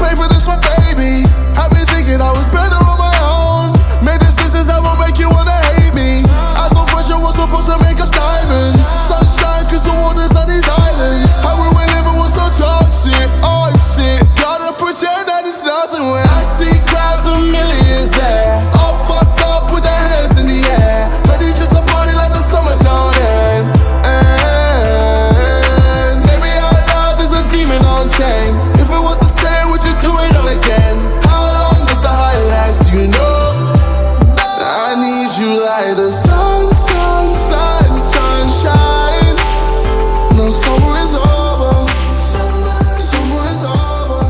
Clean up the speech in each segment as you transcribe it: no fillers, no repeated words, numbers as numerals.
pray for this, my baby. I've been thinking I was better on my own. Made decisions that will make you wanna hate me. I thought pressure was supposed to make us diamonds. Sunshine, crystal waters on these islands. How we were living was so toxic. Oh, I'm sick. Gotta pretend that it's nothing when I see crowds of millions there. All fucked up with their hands in the air. But it's just a party like the summer don't end. And maybe our love is a demon on chain. If it was the same, would you do it all again? How long does the high last, you know? I need you like the sun, sun, sun, sunshine. No, summer is over. Summer is over.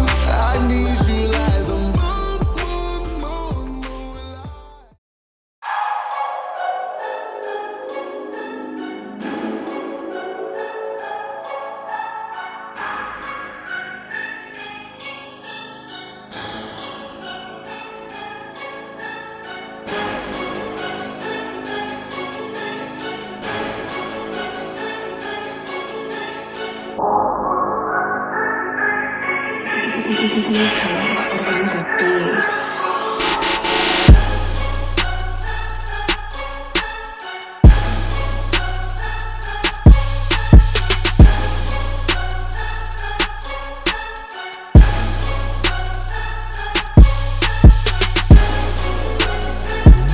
I need you like the moon, moon, moon, moonlight. Echo.